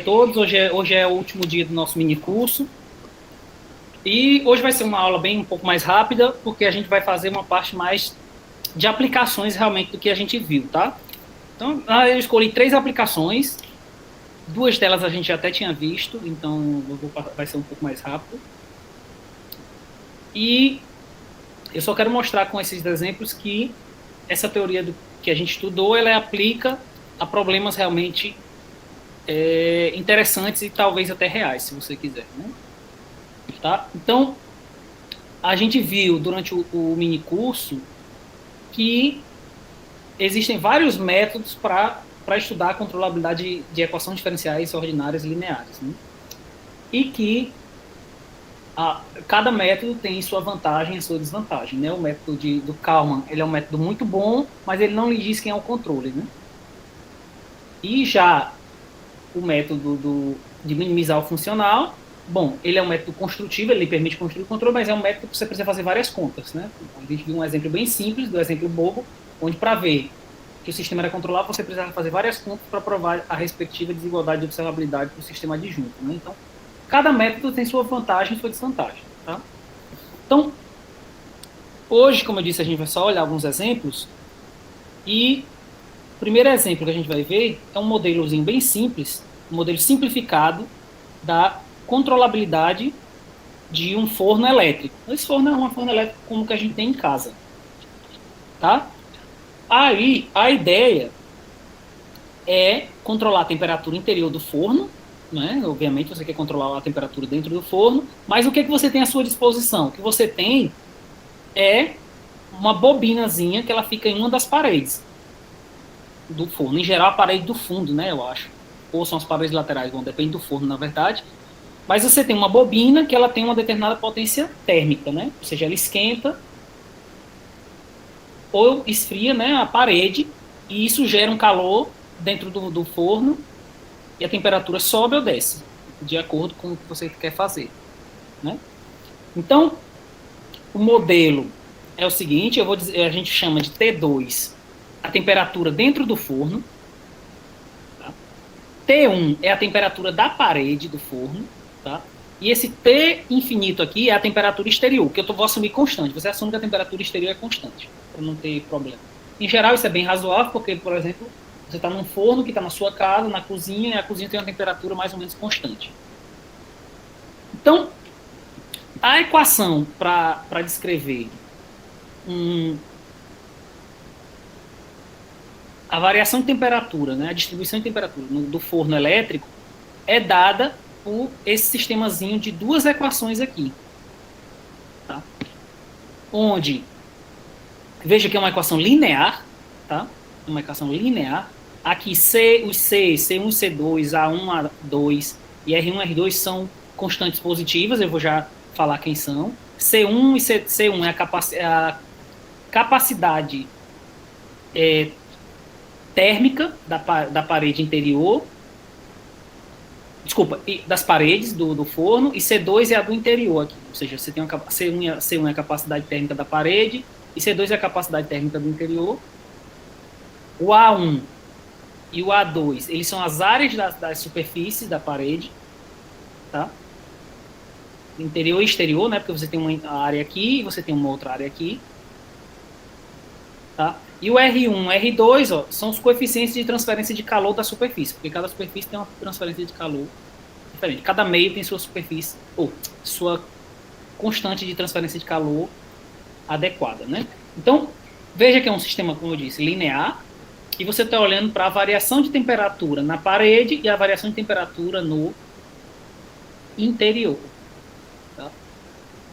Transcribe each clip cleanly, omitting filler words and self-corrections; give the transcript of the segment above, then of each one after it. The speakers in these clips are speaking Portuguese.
todos. Hoje é o último dia do nosso mini curso. E hoje vai ser uma aula bem um pouco mais rápida, porque a gente vai fazer uma parte mais de aplicações realmente do que a gente viu, tá? Então, eu escolhi 3 aplicações. 2 delas a gente até tinha visto, então vai ser um pouco mais rápido. E eu só quero mostrar com esses exemplos que essa teoria que a gente estudou, ela aplica a problemas realmente interessantes e talvez até reais, se você quiser, né? Tá? Então, a gente viu durante o mini curso que existem vários métodos para estudar a controlabilidade de equações diferenciais ordinárias lineares, né? E que cada método tem sua vantagem e sua desvantagem, né? O método do Kalman, ele é um método muito bom, mas ele não lhe diz quem é o controle, né? E já o método de minimizar o funcional, bom, ele é um método construtivo, ele permite construir o controle, mas é um método que você precisa fazer várias contas, né? A gente viu um exemplo bem simples, do exemplo bobo, onde para ver que o sistema era controlável, você precisava fazer várias contas para provar a respectiva desigualdade de observabilidade do sistema adjunto, né? Então, cada método tem sua vantagem e sua desvantagem, tá? Então, hoje, como eu disse, a gente vai só olhar alguns exemplos, e o primeiro exemplo que a gente vai ver é um modelozinho bem simples, um modelo simplificado da controlabilidade de um forno elétrico. Esse forno é um forno elétrico como que a gente tem em casa, tá? Aí, a ideia é controlar a temperatura interior do forno, né? Obviamente, você quer controlar a temperatura dentro do forno, mas o que você tem à sua disposição? O que você tem é uma bobinazinha que ela fica em uma das paredes do forno. Em geral, a parede do fundo, né, eu acho. Ou são as paredes laterais, bom, depende do forno, na verdade. Mas você tem uma bobina que ela tem uma determinada potência térmica, né? Ou seja, ela esquenta ou esfria, né, a parede, e isso gera um calor dentro do forno, e a temperatura sobe ou desce, de acordo com o que você quer fazer, né? Então, o modelo é o seguinte, eu vou dizer, a gente chama de T2, a temperatura dentro do forno, tá? T1 é a temperatura da parede do forno, tá? E esse T infinito aqui é a temperatura exterior, que eu vou assumir constante. Você assume que a temperatura exterior é constante, para não ter problema. Em geral, isso é bem razoável, porque, por exemplo, você está num forno que está na sua casa, na cozinha, e a cozinha tem uma temperatura mais ou menos constante. Então, a equação para descrever a variação de temperatura, né, a distribuição de temperatura do forno elétrico é dada por esse sistemazinho de 2 equações aqui. Tá? Onde, veja que é uma equação linear, tá? Uma equação linear. Aqui os C1 e C2, A1, A2 e R1 e R2 são constantes positivas, eu vou já falar quem são. C1 e C1 é a capacidade térmica da parede interior, desculpa, das paredes do forno, e C2 é a do interior aqui, ou seja, você tem C1 é a capacidade térmica da parede, e C2 é a capacidade térmica do interior. O A1 e o A2, eles são as áreas das superfícies da parede, tá? Interior e exterior, né? Porque você tem uma área aqui e você tem uma outra área aqui, tá? E o R1 e R2, ó, são os coeficientes de transferência de calor da superfície, porque cada superfície tem uma transferência de calor diferente. Cada meio tem sua superfície, ou sua constante de transferência de calor adequada, né? Então, veja que é um sistema, como eu disse, linear, e você está olhando para a variação de temperatura na parede e a variação de temperatura no interior. Tá?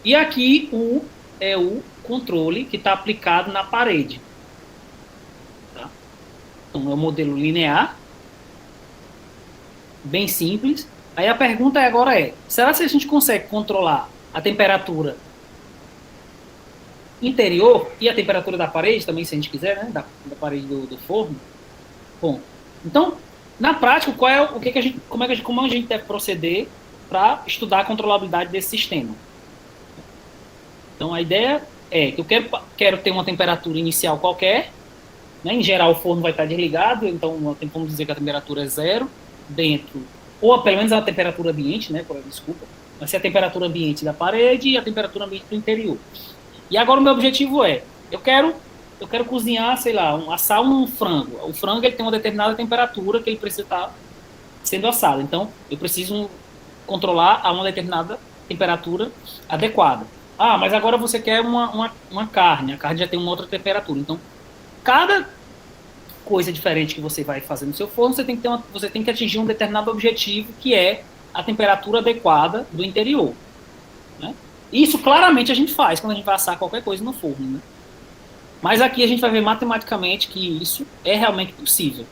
E aqui é o controle que está aplicado na parede. Tá? Então, é um modelo linear, bem simples. Aí a pergunta agora será que a gente consegue controlar a temperatura interior e a temperatura da parede também, se a gente quiser, né, da parede do forno? Bom, então, na prática, como a gente deve proceder para estudar a controlabilidade desse sistema? Então, a ideia é que eu quero ter uma temperatura inicial qualquer, né? Em geral, o forno vai estar desligado, então vamos dizer que a temperatura é 0 dentro ou pelo menos a temperatura ambiente, né? Desculpa, vai ser a temperatura ambiente da parede e a temperatura ambiente do interior. E agora o meu objetivo é, eu quero cozinhar, sei lá, assar um frango. O frango ele tem uma determinada temperatura que ele precisa estar sendo assado. Então, eu preciso controlar a uma determinada temperatura adequada. Ah, mas agora você quer uma carne. A carne já tem uma outra temperatura. Então, cada coisa diferente que você vai fazer no seu forno, você tem que atingir um determinado objetivo, que é a temperatura adequada do interior. Né? Isso claramente a gente faz quando a gente vai assar qualquer coisa no forno. Né? Mas aqui a gente vai ver matematicamente que isso é realmente possível.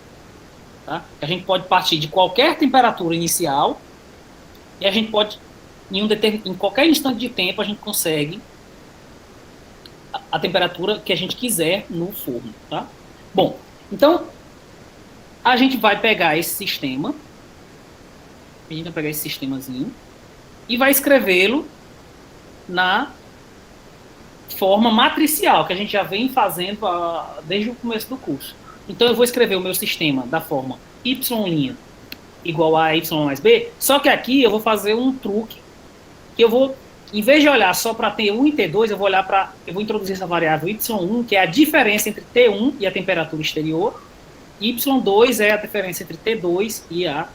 Tá? A gente pode partir de qualquer temperatura inicial e a gente pode, em qualquer instante de tempo, a gente consegue a temperatura que a gente quiser no forno. Tá? Bom, então a gente vai pegar esse sistema, a gente vai pegar esse sistemazinho e vai escrevê-lo na forma matricial, que a gente já vem fazendo desde o começo do curso. Então eu vou escrever o meu sistema da forma y' igual a y mais b, só que aqui eu vou fazer um truque, que eu vou, em vez de olhar só para T1 e T2, eu vou introduzir essa variável y1, que é a diferença entre T1 e a temperatura exterior, e y2 é a diferença entre T2 e a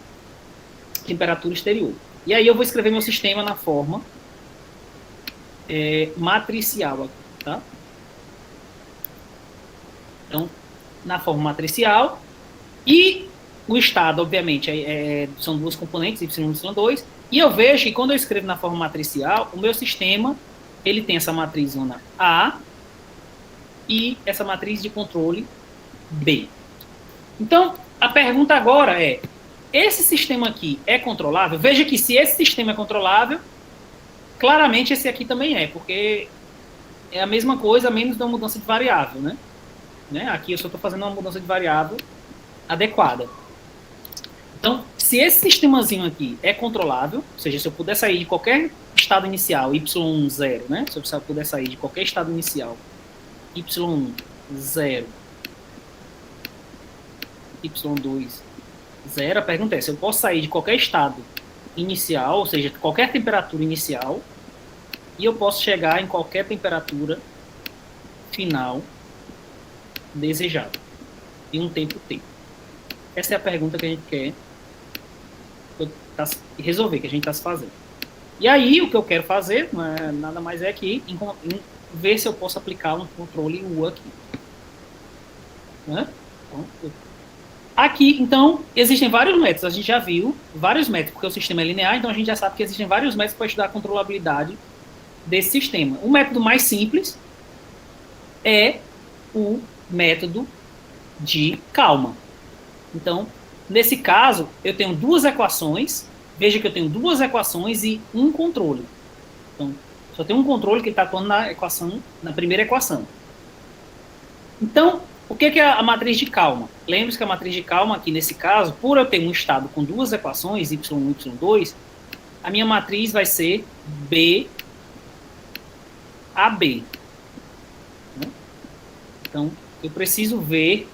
temperatura exterior. E aí eu vou escrever meu sistema na forma matricial aqui, tá? Então, na forma matricial, e o estado, obviamente, são duas componentes, y1 e y2, e eu vejo que quando eu escrevo na forma matricial, o meu sistema, ele tem essa matriz zona A e essa matriz de controle B. Então, a pergunta agora é, esse sistema aqui é controlável? Veja que se esse sistema é controlável, claramente esse aqui também é, porque é a mesma coisa, menos da mudança de variável, né? Aqui eu só estou fazendo uma mudança de variável adequada. Então, se esse sistemazinho aqui é controlável, ou seja, se eu puder sair de qualquer estado inicial, y0, né? Se eu puder sair de qualquer estado inicial, y1, 0, y2, 0, a pergunta é, se eu posso sair de qualquer estado inicial, ou seja, qualquer temperatura inicial, e eu posso chegar em qualquer temperatura final desejada, em um tempo T. Essa é a pergunta que a gente quer resolver, que a gente está se fazendo. E aí, o que eu quero fazer, nada mais é que ver se eu posso aplicar um controle U aqui. Né? Aqui, então, existem vários métodos. A gente já viu vários métodos, porque o sistema é linear, então a gente já sabe que existem vários métodos para estudar a controlabilidade desse sistema. O método mais simples é o método de calma. Então, nesse caso, eu tenho duas equações. Veja que eu tenho duas equações e um controle. Então, só tem um controle que está atuando na primeira equação. Então, o que é a matriz de calma? Lembre-se que a matriz de calma, aqui nesse caso, por eu ter um estado com duas equações, y1 e y2, a minha matriz vai ser B a B. Então, eu preciso ver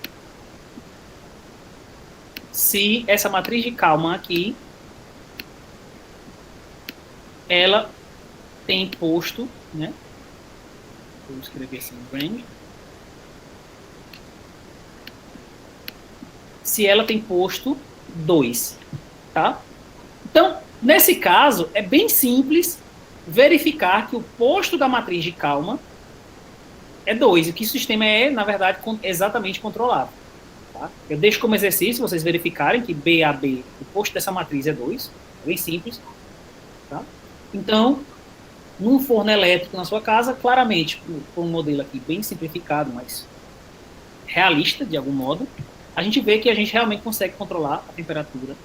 se essa matriz de calma aqui, ela tem posto, né? Vou escrever assim, range. Se ela tem posto 2, tá? Então, nesse caso, é bem simples verificar que o posto da matriz de calma é 2, e que o sistema é, na verdade, exatamente controlável. Tá? Eu deixo como exercício, vocês verificarem que B a B, o posto dessa matriz é 2, é bem simples. Tá? Então, num forno elétrico na sua casa, claramente, por um modelo aqui bem simplificado, mas realista, de algum modo, a gente vê que a gente realmente consegue controlar a temperatura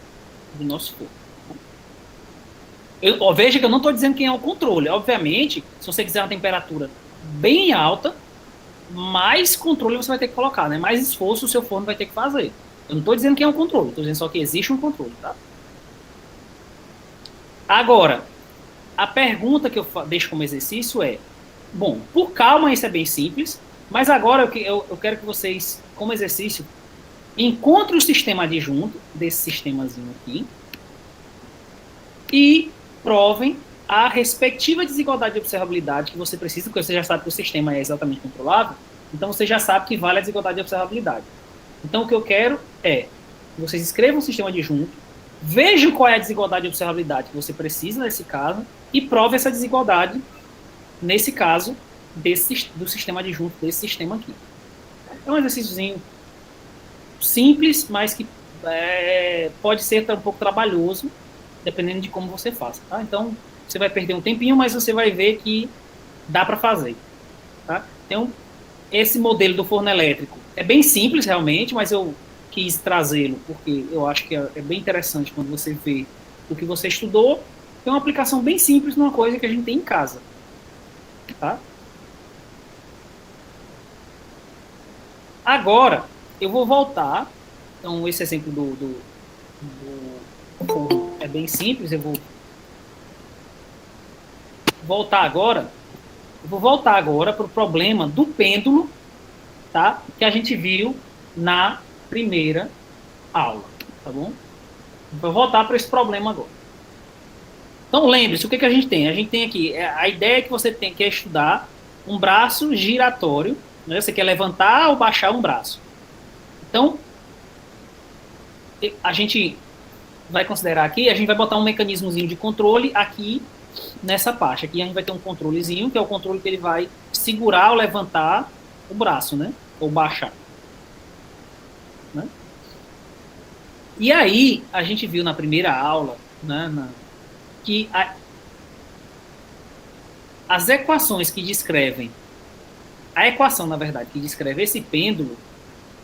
do nosso forno. Veja que eu não estou dizendo quem é o controle. Obviamente, se você quiser uma temperatura bem alta, mais controle você vai ter que colocar, né? Mais esforço o seu forno vai ter que fazer. Eu não estou dizendo quem é o controle, estou dizendo só que existe um controle, tá? Agora, a pergunta que eu deixo como exercício é, bom, por calma isso é bem simples, mas agora eu quero que vocês, como exercício, encontrem o sistema adjunto desse sistemazinho aqui e provem a respectiva desigualdade de observabilidade que você precisa, porque você já sabe que o sistema é exatamente controlável, então você já sabe que vale a desigualdade de observabilidade. Então o que eu quero é que vocês escrevam um sistema adjunto, vejam qual é a desigualdade de observabilidade que você precisa nesse caso e prove essa desigualdade nesse caso do sistema adjunto desse sistema aqui. É um exercíciozinho simples, mas que pode ser um pouco trabalhoso, dependendo de como você faça, tá? Então, você vai perder um tempinho, mas você vai ver que dá para fazer, tá? Então, esse modelo do forno elétrico é bem simples, realmente, mas eu quis trazê-lo porque eu acho que é bem interessante quando você vê o que você estudou. É uma aplicação bem simples numa coisa que a gente tem em casa, tá? Agora, eu vou voltar. Então, esse exemplo do forno é bem simples. Eu vou voltar agora. Eu vou voltar agora para o problema do pêndulo, tá? Que a gente viu na primeira aula, tá bom? Vou voltar para esse problema agora. Então, lembre-se, o que a gente tem? A gente tem aqui, a ideia que você tem que estudar um braço giratório, né? Você quer levantar ou baixar um braço. Então, a gente vai considerar aqui, a gente vai botar um mecanismozinho de controle aqui nessa parte. Aqui a gente vai ter um controlezinho, que é o controle que ele vai segurar ou levantar o braço, né? Ou baixar. Né? E aí, a gente viu na primeira aula, né, que as equações que descrevem, a equação, na verdade, que descreve esse pêndulo,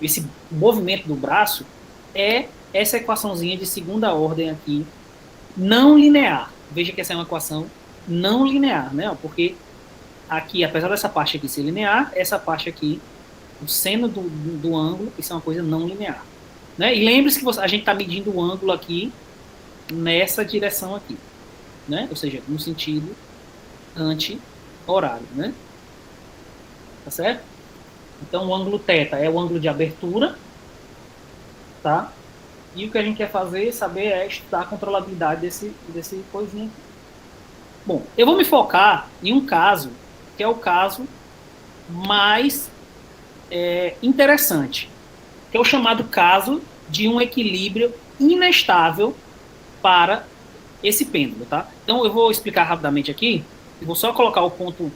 esse movimento do braço, é essa equaçãozinha de segunda ordem aqui, não linear. Veja que essa é uma equação não linear, né? Porque aqui, apesar dessa parte aqui ser linear, essa parte aqui, o seno do ângulo, isso é uma coisa não linear. Né? E lembre-se que a gente está medindo o ângulo aqui nessa direção aqui. Né? Ou seja, no sentido anti-horário. Né? Tá certo? Então, o ângulo θ é o ângulo de abertura. Tá? E o que a gente quer saber é estudar a controlabilidade desse coisinha aqui. Bom, eu vou me focar em um caso, que é o caso mais interessante, que é o chamado caso de um equilíbrio inestável para esse pêndulo, tá? Então, eu vou explicar rapidamente aqui, eu vou só colocar o ponto,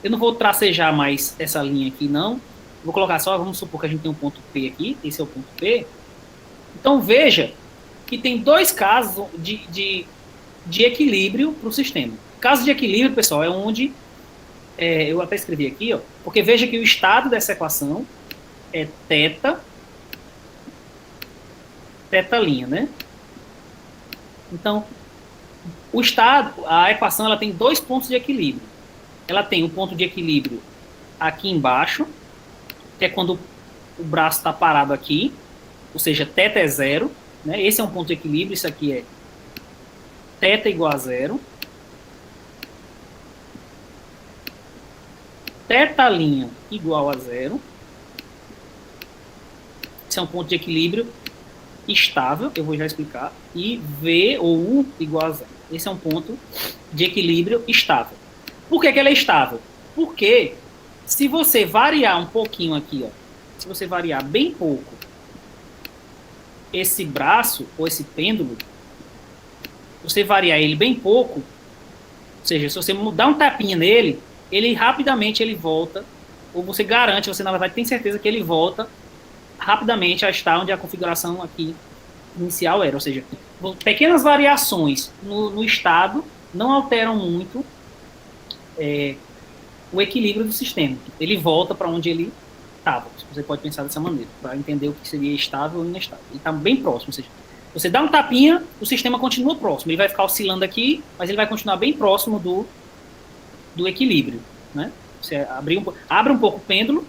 eu não vou tracejar mais essa linha aqui, não, vou colocar só, vamos supor que a gente tem um ponto P aqui, esse é o ponto P. Então, veja que tem dois casos de equilíbrio para o sistema. Caso de equilíbrio, pessoal, é onde, eu até escrevi aqui, ó, porque veja que o estado dessa equação é θ', né? Então, o estado, a equação, ela tem dois pontos de equilíbrio. Ela tem um ponto de equilíbrio aqui embaixo, que é quando o braço está parado aqui, ou seja, θ é zero, né? Esse é um ponto de equilíbrio, isso aqui é θ igual a zero. Θ' igual a zero. Esse é um ponto de equilíbrio estável, eu vou já explicar. E V ou U igual a zero. Esse é um ponto de equilíbrio estável. Por que ele é estável? Porque se você variar um pouquinho aqui, ó, se você variar bem pouco esse braço ou esse pêndulo, você variar ele bem pouco, ou seja, se você dar um tapinha nele, ele rapidamente ele volta, ou você garante, você na verdade tem certeza que ele volta rapidamente a estar onde a configuração aqui inicial era. Ou seja, pequenas variações no estado não alteram muito o equilíbrio do sistema. Ele volta para onde ele estava. Você pode pensar dessa maneira, para entender o que seria estável ou inestável. Ele está bem próximo. Ou seja, você dá um tapinha, o sistema continua próximo. Ele vai ficar oscilando aqui, mas ele vai continuar bem próximo do equilíbrio. Né? Você abre um pouco o pêndulo,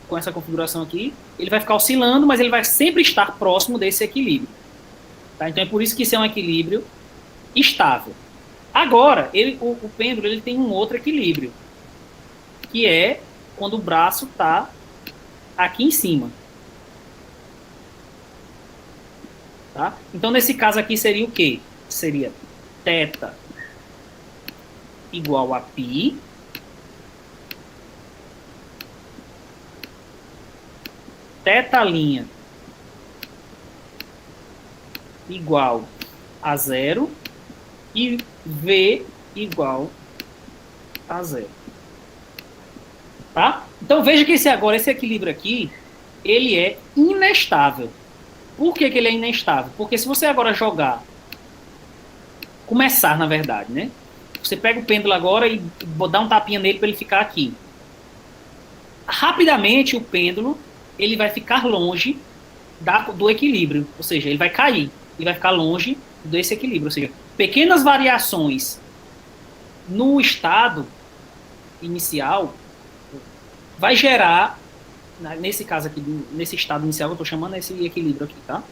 com essa configuração aqui, ele vai ficar oscilando, mas ele vai sempre estar próximo desse equilíbrio. Tá? Então é por isso que isso é um equilíbrio estável. Agora, o pêndulo ele tem um outro equilíbrio, que é quando o braço está aqui em cima. Tá? Então, nesse caso aqui seria o quê? seria θ igual a π, θ' igual a 0 e V igual a 0. Tá? Então veja que esse equilíbrio aqui, ele é inestável. Por que ele é inestável? Porque se você agora começar, na verdade, né? Você pega o pêndulo agora e dá um tapinha nele para ele ficar aqui. Rapidamente o pêndulo ele vai ficar longe do equilíbrio, ou seja, ele vai cair, ele vai ficar longe desse equilíbrio, ou seja, pequenas variações no estado inicial vai gerar, nesse caso aqui, nesse estado inicial que eu estou chamando esse equilíbrio aqui, tá?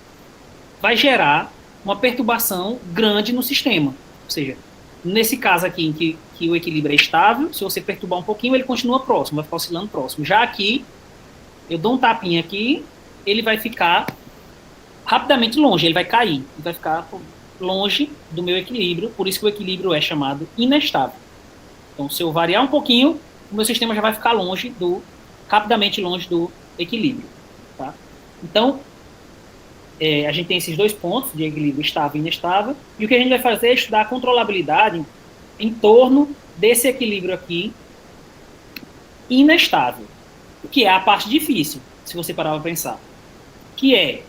Vai gerar uma perturbação grande no sistema, ou seja, nesse caso aqui em que o equilíbrio é estável, se você perturbar um pouquinho, ele continua próximo, vai ficar oscilando próximo. Já aqui, eu dou um tapinha aqui, ele vai ficar rapidamente longe, ele vai cair, ele vai ficar longe do meu equilíbrio, por isso que o equilíbrio é chamado inestável. Então, se eu variar um pouquinho, o meu sistema já vai ficar rapidamente longe do equilíbrio. Tá? Então, a gente tem esses dois pontos de equilíbrio estável e inestável, e o que a gente vai fazer é estudar a controlabilidade em torno desse equilíbrio aqui inestável, que é a parte difícil, se você parar para pensar, que é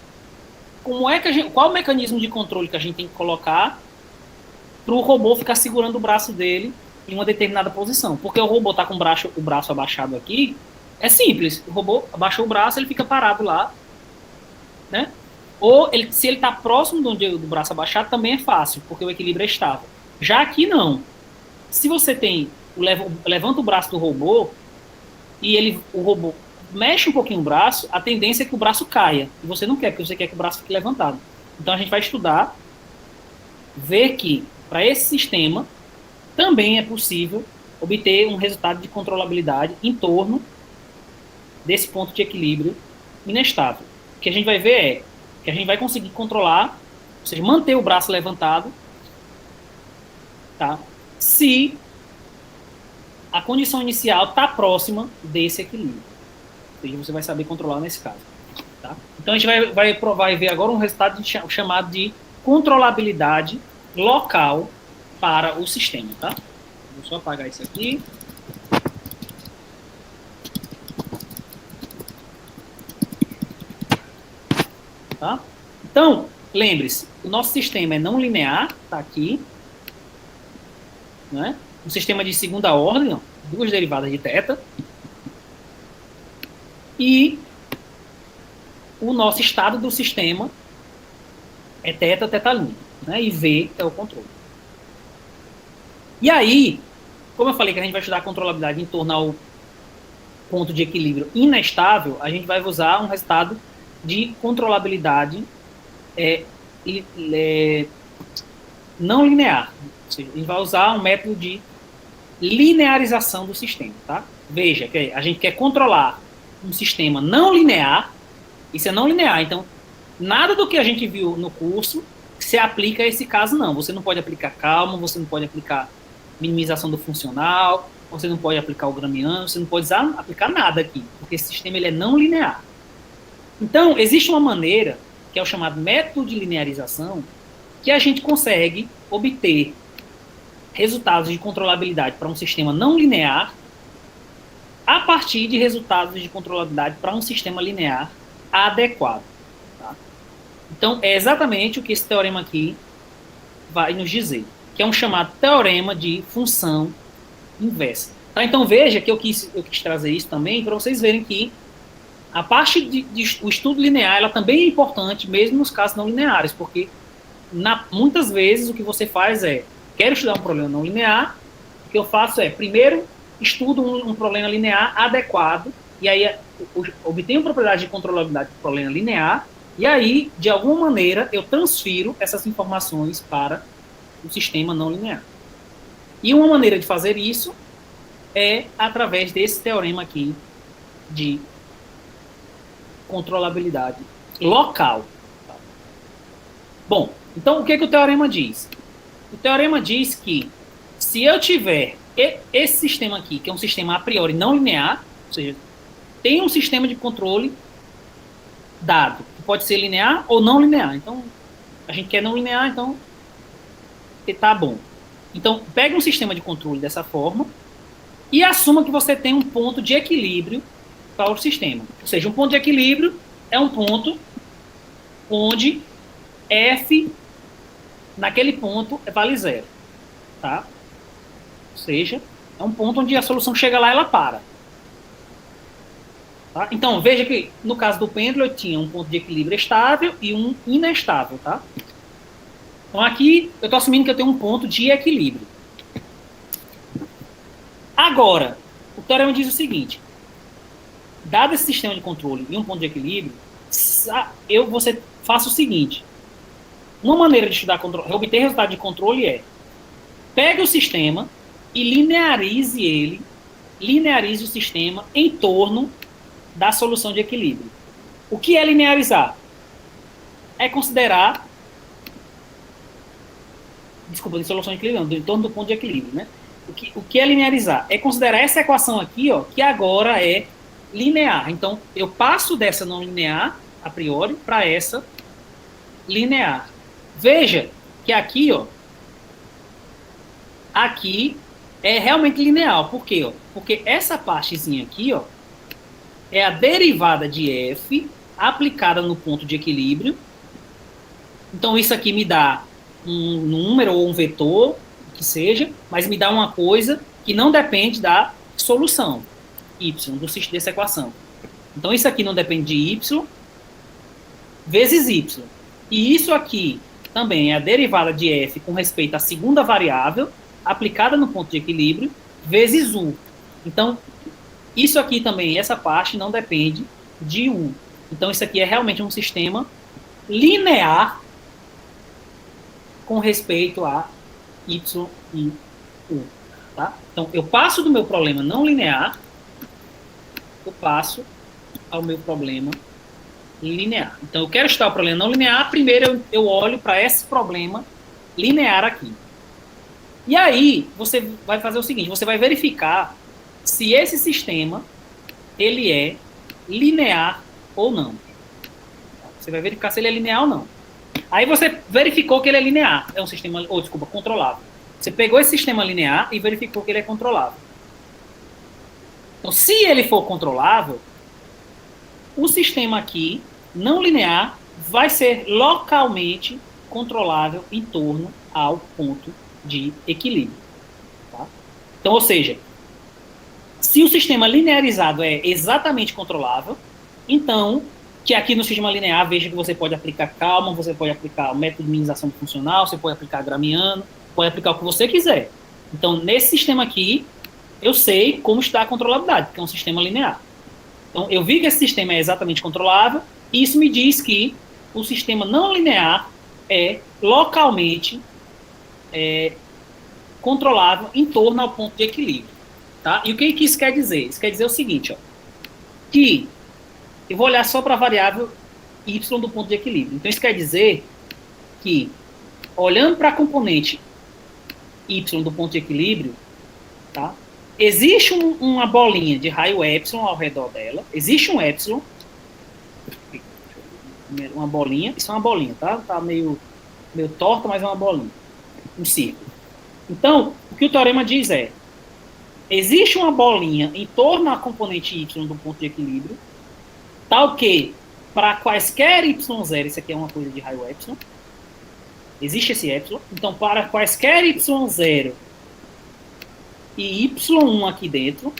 qual o mecanismo de controle que a gente tem que colocar para o robô ficar segurando o braço dele em uma determinada posição. Porque o robô está com o braço abaixado aqui, é simples. O robô abaixou o braço, ele fica parado lá, né? Ou se ele está próximo do braço abaixado, também é fácil, porque o equilíbrio é estável. Já aqui não. Se você levanta o braço do robô e o robô mexe um pouquinho o braço, a tendência é que o braço caia. E você não quer, porque você quer que o braço fique levantado. Então a gente vai estudar, ver que para esse sistema também é possível obter um resultado de controlabilidade em torno desse ponto de equilíbrio inestável. O que a gente vai ver é que a gente vai conseguir controlar, ou seja, manter o braço levantado, tá? Se a condição inicial está próxima desse equilíbrio. Ou seja, você vai saber controlar nesse caso. Tá? Então a gente vai ver agora um resultado chamado de controlabilidade local para o sistema. Tá? Vou só apagar isso aqui. Tá? Então, lembre-se, o nosso sistema é não linear, está aqui. Né? Um sistema de segunda ordem, ó, duas derivadas de θ. E o nosso estado do sistema é θ, θ'L, né? E V é o controle. E aí, como eu falei que a gente vai estudar a controlabilidade em torno ao ponto de equilíbrio inestável, a gente vai usar um resultado de controlabilidade não linear. Ou seja, a gente vai usar um método de linearização do sistema. Tá? Veja que a gente quer controlar um sistema não linear. Isso é não linear. Então, nada do que a gente viu no curso se aplica a esse caso, não. Você não pode aplicar calma, você não pode aplicar minimização do funcional, você não pode aplicar o gramiano, você não pode aplicar nada aqui, porque esse sistema ele é não linear. Então, existe uma maneira, que é o chamado método de linearização, que a gente consegue obter resultados de controlabilidade para um sistema não linear a partir de resultados de controlabilidade para um sistema linear adequado. Tá? Então, é exatamente o que esse teorema aqui vai nos dizer, que é um chamado teorema de função inversa. Tá? Então, veja que eu quis trazer isso também para vocês verem que a parte o estudo linear ela também é importante, mesmo nos casos não lineares, porque muitas vezes o que você faz é, quero estudar um problema não linear, o que eu faço é, primeiro, estudo um problema linear adequado, e aí obtenho propriedade de controlabilidade do problema linear, e aí, de alguma maneira, eu transfiro essas informações para o sistema não linear. E uma maneira de fazer isso é através desse teorema aqui de controlabilidade local. Bom, Então, o que o teorema diz? O teorema diz que se eu tiver esse sistema aqui, que é um sistema a priori não linear, ou seja, tem um sistema de controle dado, que pode ser linear ou não linear. Então, a gente quer não linear, então tá bom. Então, pega um sistema de controle dessa forma e assuma que você tem um ponto de equilíbrio para o sistema. Ou seja, um ponto de equilíbrio é um ponto onde f, naquele ponto, vale zero. Tá? Ou seja, é um ponto onde a solução chega lá e ela para. Tá? Então, veja que no caso do pêndulo eu tinha um ponto de equilíbrio estável e um inestável. Tá? Então, aqui eu estou assumindo que eu tenho um ponto de equilíbrio. Agora, o teorema diz o seguinte: dado esse sistema de controle e um ponto de equilíbrio, você faça o seguinte. Uma maneira de estudar obter resultado de controle é: pegue o sistema e linearize o sistema em torno da solução de equilíbrio. O que é linearizar? É considerar... Desculpa, de solução de equilíbrio, não, em torno do ponto de equilíbrio, né? O que é linearizar? É considerar essa equação aqui, ó, que agora é linear. Então, eu passo dessa não linear, a priori, para essa linear. Veja que aqui, ó, aqui é realmente linear. Por quê? Ó? Porque essa partezinha aqui, ó, é a derivada de f aplicada no ponto de equilíbrio. Então, isso aqui me dá um número ou um vetor, que seja, mas me dá uma coisa que não depende da solução, y, dessa equação. Então, isso aqui não depende de y vezes y. E isso aqui também é a derivada de f com respeito à segunda variável, aplicada no ponto de equilíbrio, vezes u. Então, isso aqui também, essa parte, não depende de u. Então, isso aqui é realmente um sistema linear com respeito a y e u. Tá? Então, eu passo do meu problema não linear, eu passo ao meu problema linear. Então, eu quero estudar o problema não linear, primeiro eu olho para esse problema linear aqui. E aí, você vai fazer o seguinte, você vai verificar se esse sistema, ele é linear ou não. Você vai verificar se ele é linear ou não. Aí você verificou que ele é linear, é um sistema, controlável. Você pegou esse sistema linear e verificou que ele é controlável. Então, se ele for controlável, o sistema aqui, não linear, vai ser localmente controlável em torno ao ponto de equilíbrio. Tá? Então, ou seja, se o sistema linearizado é exatamente controlável, então, que aqui no sistema linear, veja que você pode aplicar Kalman, você pode aplicar o método de minimização funcional, você pode aplicar Gramiano, pode aplicar o que você quiser. Então, nesse sistema aqui, eu sei como está a controlabilidade, porque é um sistema linear. Então, eu vi que esse sistema é exatamente controlável, e isso me diz que o sistema não linear é localmente controlável em torno ao ponto de equilíbrio. Tá? E o que isso quer dizer? Isso quer dizer o seguinte, ó, que eu vou olhar só para a variável y do ponto de equilíbrio. Então, isso quer dizer que, olhando para a componente y do ponto de equilíbrio, tá? Existe uma bolinha de raio epsilon ao redor dela. Existe um epsilon. Uma bolinha. Isso é uma bolinha, tá? Tá meio torta, mas é uma bolinha. Um círculo. Então, o que o teorema diz é: existe uma bolinha em torno da componente y do ponto de equilíbrio, tal que, para quaisquer y0, isso aqui é uma coisa de raio epsilon, existe esse epsilon, então para quaisquer y0 e y1 aqui dentro,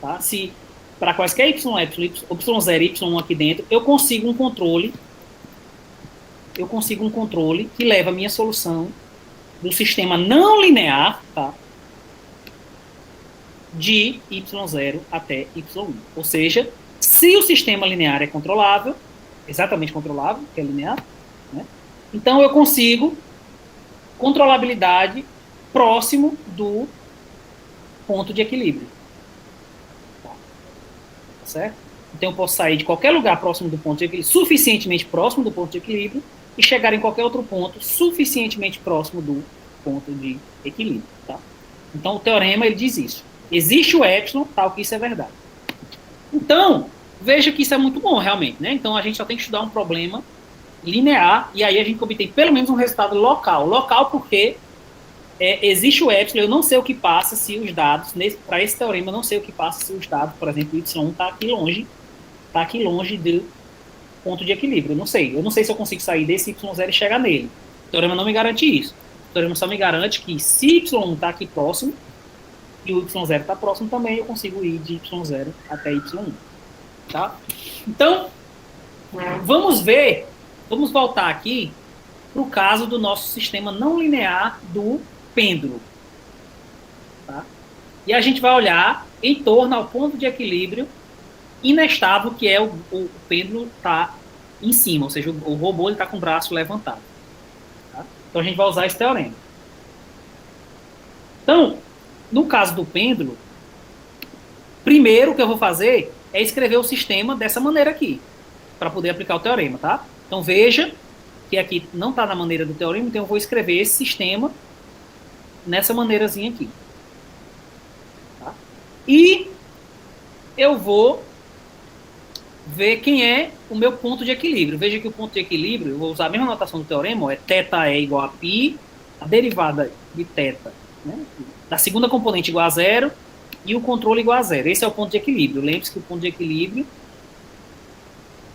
tá? Se para quaisquer y0 e y1 aqui dentro, eu consigo um controle que leva a minha solução do sistema não linear, tá? De y0 até y1. Ou seja, se o sistema linear é controlável, exatamente controlável, que é linear, né? Então eu consigo controlabilidade próximo do ponto de equilíbrio. Tá certo? Então eu posso sair de qualquer lugar próximo do ponto de equilíbrio, suficientemente próximo do ponto de equilíbrio, e chegar em qualquer outro ponto suficientemente próximo do ponto de equilíbrio. Tá? Então, o teorema ele diz isso. Existe o epsilon, tal que isso é verdade. Então, veja que isso é muito bom, realmente. Né? Então, a gente só tem que estudar um problema linear, e aí a gente obtém pelo menos um resultado local. Local porque existe o epsilon, eu não sei o que passa se os dados, para esse teorema, eu não sei o que passa se os dados, por exemplo, y1 está aqui longe do ponto de equilíbrio. Eu não sei se eu consigo sair desse y0 e chegar nele. O teorema não me garante isso. O teorema só me garante que se y1 está aqui próximo e o y0 está próximo também, eu consigo ir de y0 até y1. Tá? Então, vamos voltar aqui para o caso do nosso sistema não linear do pêndulo. Tá? E a gente vai olhar em torno ao ponto de equilíbrio inestável, que é o pêndulo está em cima, ou seja, o robô está com o braço levantado. Tá? Então a gente vai usar esse teorema. Então, no caso do pêndulo, primeiro o que eu vou fazer é escrever o sistema dessa maneira aqui, para poder aplicar o teorema. Tá? Então veja que aqui não está na maneira do teorema, então eu vou escrever esse sistema nessa maneirazinha aqui. Tá? E eu vou ver quem é o meu ponto de equilíbrio. Veja que o ponto de equilíbrio, eu vou usar a mesma notação do teorema, é θ é igual a π, a derivada de θ, né, da segunda componente igual a zero e o controle igual a zero. Esse é o ponto de equilíbrio. Lembre-se que o ponto de equilíbrio,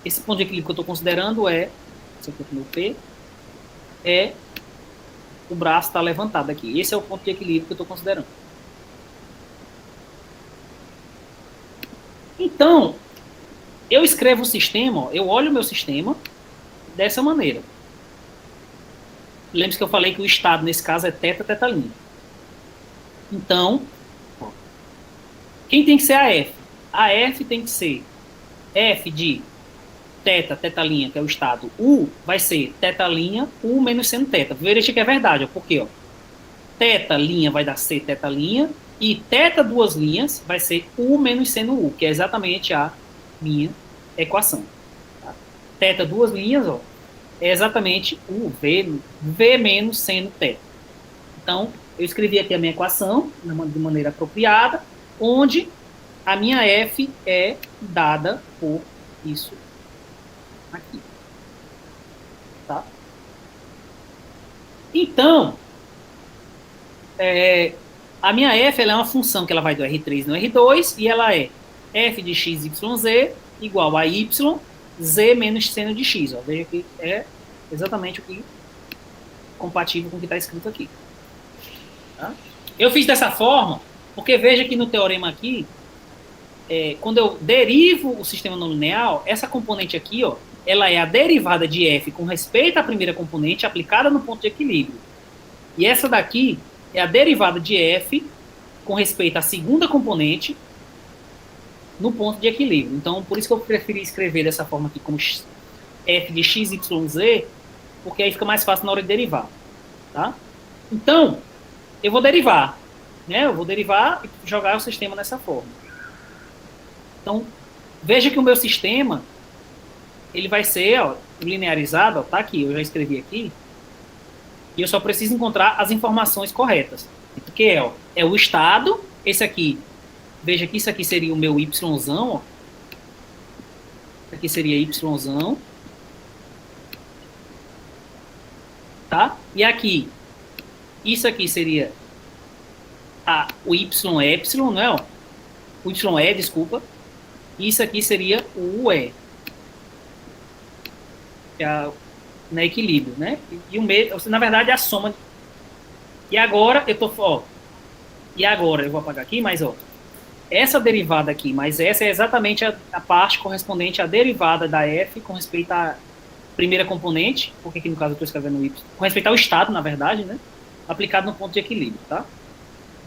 esse ponto de equilíbrio que eu estou considerando esse aqui é o meu P, é o braço está levantado aqui. Esse é o ponto de equilíbrio que eu estou considerando. Então, eu escrevo o sistema, ó, eu olho o meu sistema dessa maneira. Lembre-se que eu falei que o estado, nesse caso, é θ, θ'L. Então, ó, quem tem que ser a F? A F tem que ser F de θ, θ'L, que é o estado U, vai ser θ'L, U menos seno θ. Veja que é verdade, ó, porque ó, θ' vai dar C θ'L, e θ duas linhas vai ser U menos seno U, que é exatamente a minha equação. Tá? Θ duas linhas, ó, é exatamente o V menos seno θ. Então, eu escrevi aqui a minha equação de maneira apropriada, onde a minha F é dada por isso aqui. Tá? Então, a minha F ela é uma função que ela vai do R3 no R2 e ela é F de x, y, z igual a y, z menos seno de x. Ó. Veja que é exatamente o que compatível com o que está escrito aqui. Tá? Eu fiz dessa forma porque veja que no teorema aqui, quando eu derivo o sistema não linear, essa componente aqui, ó, ela é a derivada de f com respeito à primeira componente aplicada no ponto de equilíbrio. E essa daqui é a derivada de f com respeito à segunda componente no ponto de equilíbrio. Então, por isso que eu preferi escrever dessa forma aqui como f de x, y, z, porque aí fica mais fácil na hora de derivar. Tá? Então, eu vou derivar. Né? Eu vou derivar e jogar o sistema dessa forma. Então, veja que o meu sistema ele vai ser ó, linearizado, ó, tá aqui, eu já escrevi aqui, e eu só preciso encontrar as informações corretas. Que é o estado, esse aqui, veja que isso aqui seria o meu yzão, ó. Isso aqui seria yzão. Tá? E aqui, isso aqui seria o ye, não é? Ó? O ye, desculpa. E isso aqui seria o ue. Que é no equilíbrio, né? E o meio, na verdade, é a soma. E agora eu tô, ó. E agora eu vou apagar aqui, mas ó, essa derivada aqui, mas essa é exatamente a parte correspondente à derivada da f com respeito à primeira componente, porque aqui no caso eu estou escrevendo y, com respeito ao estado, na verdade, né? Aplicado no ponto de equilíbrio, tá?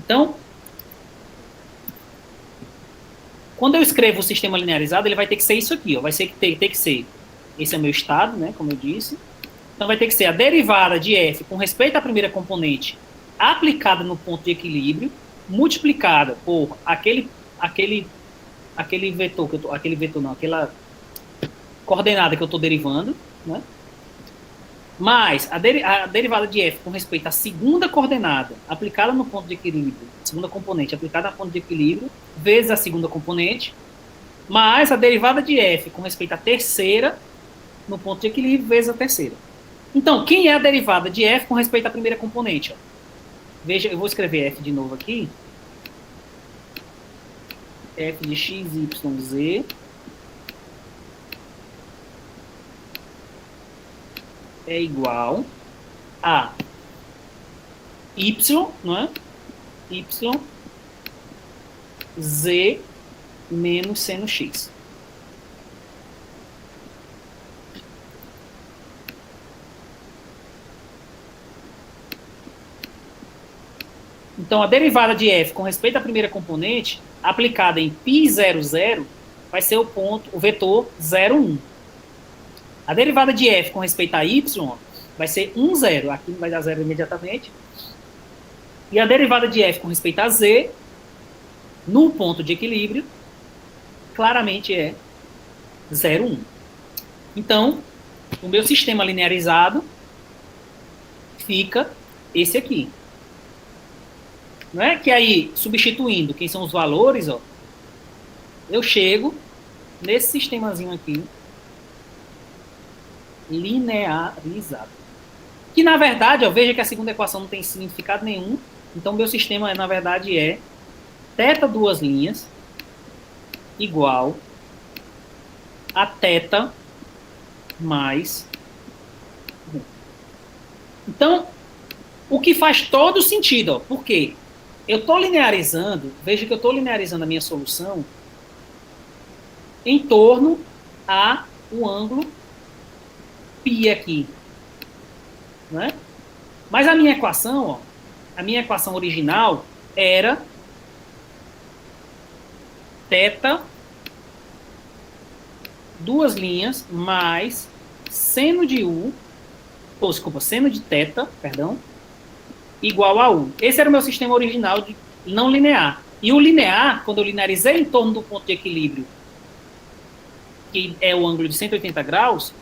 Então, quando eu escrevo o sistema linearizado, ele vai ter que ser isso aqui, ó. Vai ter que ser, esse é meu estado, né? Como eu disse. Então vai ter que ser a derivada de f com respeito à primeira componente aplicada no ponto de equilíbrio, multiplicada por aquele vetor que eu tô, aquela coordenada que eu estou derivando, né? mais a derivada de f com respeito à segunda coordenada aplicada no ponto de equilíbrio, segunda componente aplicada no ponto de equilíbrio, vezes a segunda componente, mais a derivada de f com respeito à terceira no ponto de equilíbrio, vezes a terceira. Então, quem é a derivada de f com respeito à primeira componente? Ó? Veja, eu vou escrever f de novo aqui. F de x, y, z é igual a y, não é? Y, z menos seno x. Então, a derivada de f com respeito à primeira componente, aplicada em π00, vai ser o vetor 0, 1. A derivada de f com respeito a y vai ser 1, 0. Aqui vai dar 0 imediatamente. E a derivada de f com respeito a z, no ponto de equilíbrio, claramente é 0, 1. Então, o meu sistema linearizado fica esse aqui. Não é? Que aí, substituindo quem são os valores, ó, eu chego nesse sistemazinho aqui, linearizado. Que, na verdade, ó, veja que a segunda equação não tem significado nenhum. Então, meu sistema, na verdade, é θ duas linhas igual a θ mais 1. Então, o que faz todo sentido, ó, por quê? Eu estou linearizando, veja que eu estou linearizando a minha solução em torno a o ângulo π aqui. Né? Mas a minha equação, ó, a minha equação original era θ duas linhas mais seno de u, ou desculpa, seno de θ, perdão, igual a 1. Esse era o meu sistema original de não linear. E o linear, quando eu linearizei em torno do ponto de equilíbrio, que é o ângulo de 180 graus,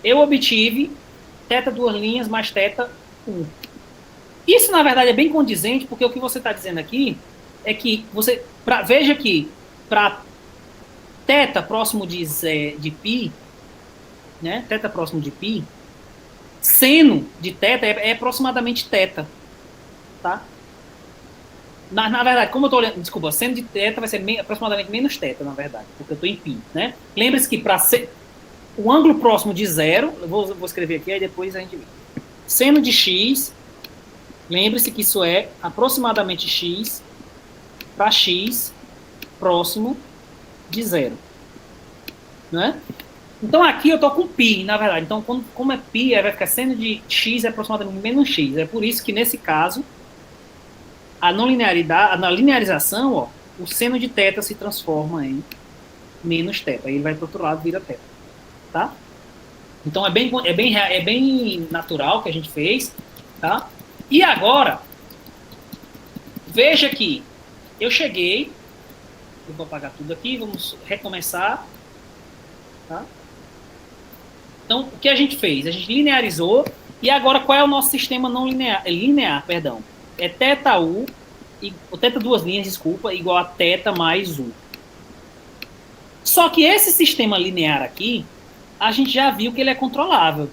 eu obtive θ duas linhas mais θ 1. Isso, na verdade, é bem condizente, porque o que você está dizendo aqui é que você... veja que para θ próximo de π, né? Θ próximo de π, seno de θ é aproximadamente θ, tá? Na verdade, como eu estou olhando, desculpa, seno de θ vai ser aproximadamente menos θ, na verdade, porque eu estou em π, né? Lembre-se que para o ângulo próximo de zero, eu vou escrever aqui, aí depois a gente vê. Seno de x, lembre-se que isso é aproximadamente x para x próximo de zero. Né? Então aqui eu estou com π, na verdade. Então, como é π, vai ficar seno de x é aproximadamente menos x. É por isso que, nesse caso, na linearização, ó, o seno de θ se transforma em menos θ. Aí ele vai para o outro lado e vira θ. Tá? Então é bem natural que a gente fez. Tá? E agora, veja que eu cheguei, eu vou apagar tudo aqui, vamos recomeçar. Tá? Então, o que a gente fez? A gente linearizou, e agora qual é o nosso sistema não linear? É θu, o θ duas linhas, desculpa, igual a θ mais 1. Só que esse sistema linear aqui, a gente já viu que ele é controlável.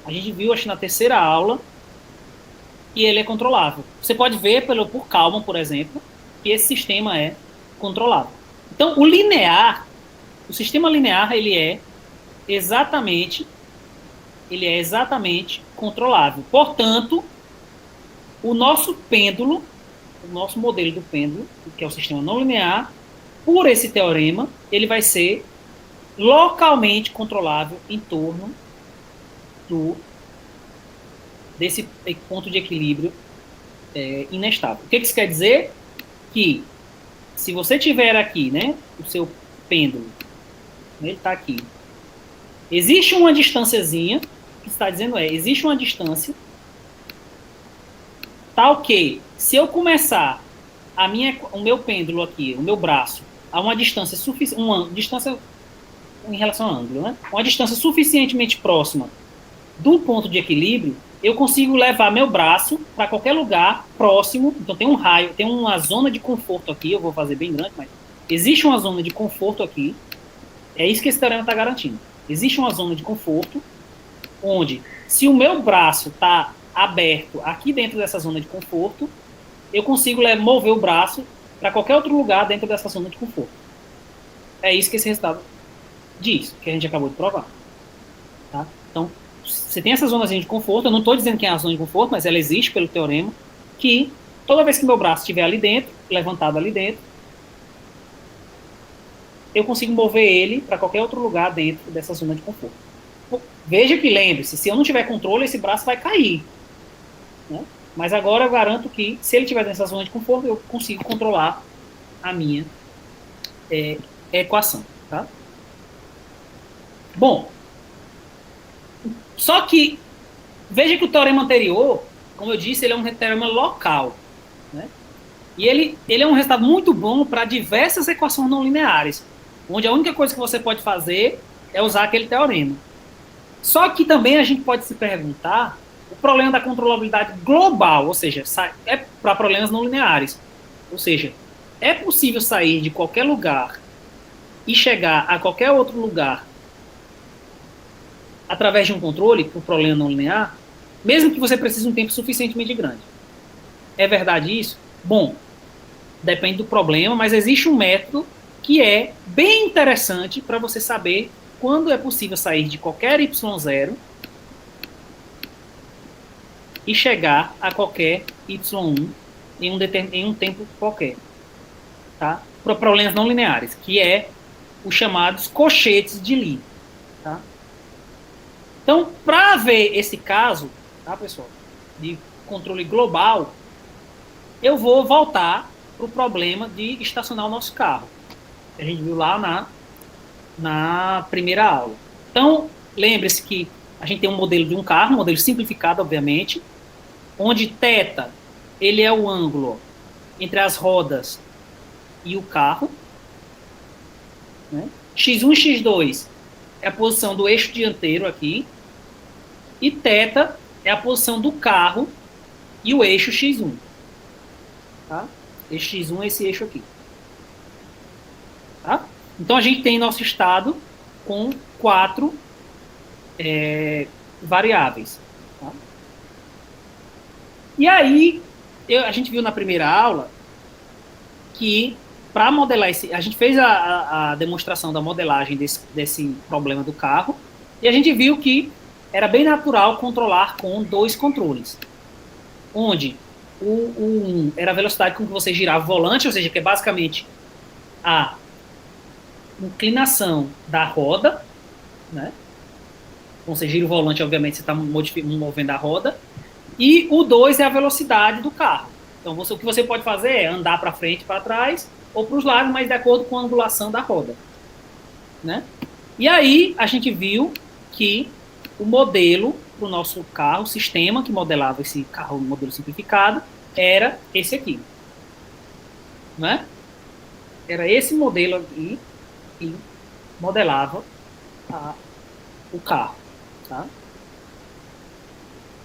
A gente viu, acho, na terceira aula, que ele é controlável. Você pode ver por Kalman, por exemplo, que esse sistema é controlável. Então, o sistema linear, ele é exatamente controlável. Portanto, o nosso pêndulo, o nosso modelo do pêndulo, que é o sistema não linear, por esse teorema, ele vai ser localmente controlável em torno desse ponto de equilíbrio inestável. O que isso quer dizer? Que se você tiver aqui, né, o seu pêndulo, ele está aqui, existe uma distânciazinha, o que está dizendo existe uma distância tal que, se eu começar o meu pêndulo aqui, o meu braço, a uma distância suficiente, uma distância em relação ao ângulo, né? Uma distância suficientemente próxima do ponto de equilíbrio, eu consigo levar meu braço para qualquer lugar próximo. Então tem um raio, tem uma zona de conforto aqui, eu vou fazer bem grande, mas existe uma zona de conforto aqui. É isso que esse teorema está garantindo. Existe uma zona de conforto onde, se o meu braço está aberto aqui dentro dessa zona de conforto, eu consigo mover o braço para qualquer outro lugar dentro dessa zona de conforto. É isso que esse resultado diz, que a gente acabou de provar. Tá? Então, você tem essa zonazinha de conforto, eu não estou dizendo que é a zona de conforto, mas ela existe pelo teorema, que toda vez que meu braço estiver ali dentro, levantado ali dentro, eu consigo mover ele para qualquer outro lugar dentro dessa zona de conforto. Veja que, lembre-se, se eu não tiver controle, esse braço vai cair. Né? Mas agora eu garanto que, se ele estiver nessa zona de conforto, eu consigo controlar a minha equação. Tá? Bom, só que, veja que o teorema anterior, como eu disse, ele é um teorema local. Né? E ele é um resultado muito bom para diversas equações não lineares, onde a única coisa que você pode fazer é usar aquele teorema. Só que também a gente pode se perguntar o problema da controlabilidade global, ou seja, é para problemas não lineares. Ou seja, é possível sair de qualquer lugar e chegar a qualquer outro lugar através de um controle, por problema não linear, mesmo que você precise de um tempo suficientemente grande. É verdade isso? Bom, depende do problema, mas existe um método que é bem interessante para você saber quando é possível sair de qualquer y0 e chegar a qualquer y1 em um tempo qualquer. Tá? Para problemas não lineares, que é os chamados cochetes de Lie. Tá? Então, para ver esse caso, tá, pessoal, de controle global, eu vou voltar para o problema de estacionar o nosso carro. A gente viu lá na primeira aula. Então, lembre-se que a gente tem um modelo de um carro, um modelo simplificado, obviamente, onde θ, ele é o ângulo entre as rodas e o carro. Né? X1 e X2 é a posição do eixo dianteiro aqui. E θ é a posição do carro e o eixo X1. Tá? Esse X1 é esse eixo aqui. Tá? Então, a gente tem nosso estado com 4 variáveis. Tá? E aí, a gente viu na primeira aula que, para modelar a gente fez a demonstração da modelagem desse problema do carro, e a gente viu que era bem natural controlar com 2 controles, onde o 1 era a velocidade com que você girava o volante, ou seja, que é basicamente a inclinação da roda, né? Quando você gira o volante, obviamente, você está movendo a roda, e o 2 é a velocidade do carro. Então, o que você pode fazer é andar para frente, para trás, ou para os lados, mas de acordo com a angulação da roda. Né? E aí, a gente viu que o modelo para o nosso carro, o sistema que modelava esse carro, modelo simplificado, era esse aqui. Né? Era esse modelo aqui que modelava o carro. Tá?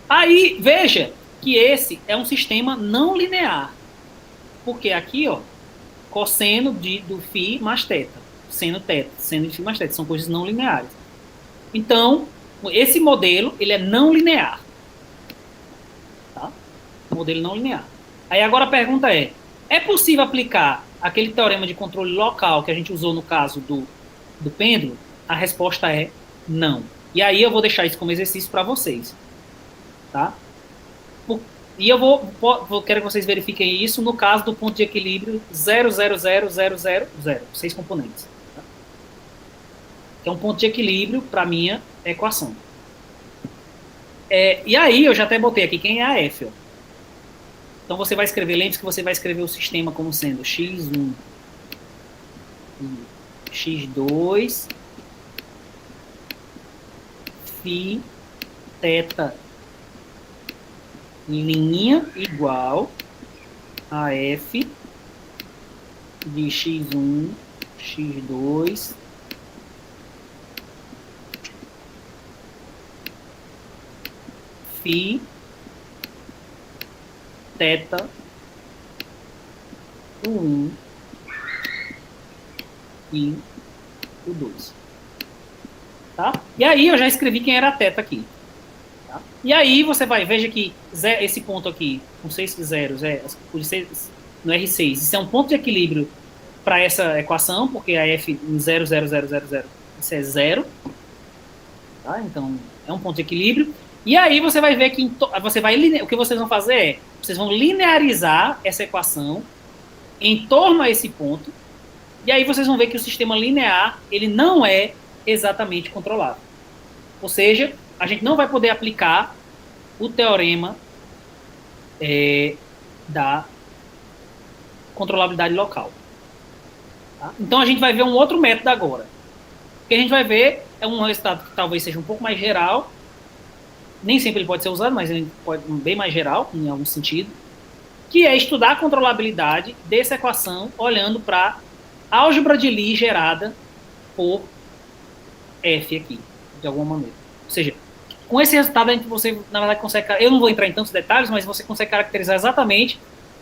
Aí, veja que esse é um sistema não linear. Porque aqui, ó, cosseno do φ mais θ. Seno θ, seno de φ mais θ. São coisas não lineares. Então, esse modelo, ele é não linear. Tá? Modelo não linear. Aí agora a pergunta é possível aplicar aquele teorema de controle local que a gente usou no caso do pêndulo? A resposta é não. E aí eu vou deixar isso como exercício para vocês. Tá? E eu quero que vocês verifiquem isso no caso do ponto de equilíbrio 0,00000, 6 componentes. Tá? Que é um ponto de equilíbrio para a minha equação. E aí eu já até botei aqui quem é a F. Ó. Então você vai escrever, lembre-se que você vai escrever o sistema como sendo x1 e x2 φ θ linha igual a F de x1, x2, φ, θ, o 1 e o 2. Tá? E aí eu já escrevi quem era a θ aqui. Tá? E aí você vai, veja que esse ponto aqui, com 6 zeros, no R6, isso é um ponto de equilíbrio para essa equação, porque a f em 0, 0, 0, 0, 0, isso é 0. Tá? Então, é um ponto de equilíbrio. E aí você vai ver que o que vocês vão fazer é, vocês vão linearizar essa equação em torno a esse ponto, e aí vocês vão ver que o sistema linear, ele não é exatamente controlável. Ou seja, a gente não vai poder aplicar o teorema da controlabilidade local. Tá? Então a gente vai ver um outro método agora. O que a gente vai ver é um resultado que talvez seja um pouco mais geral, nem sempre ele pode ser usado, mas ele pode ser bem mais geral, em algum sentido, que é estudar a controlabilidade dessa equação olhando para a álgebra de Lie gerada por F aqui, de alguma maneira. Ou seja, com esse resultado, você, na verdade, consegue... Eu não vou entrar em tantos detalhes, mas você consegue caracterizar exatamente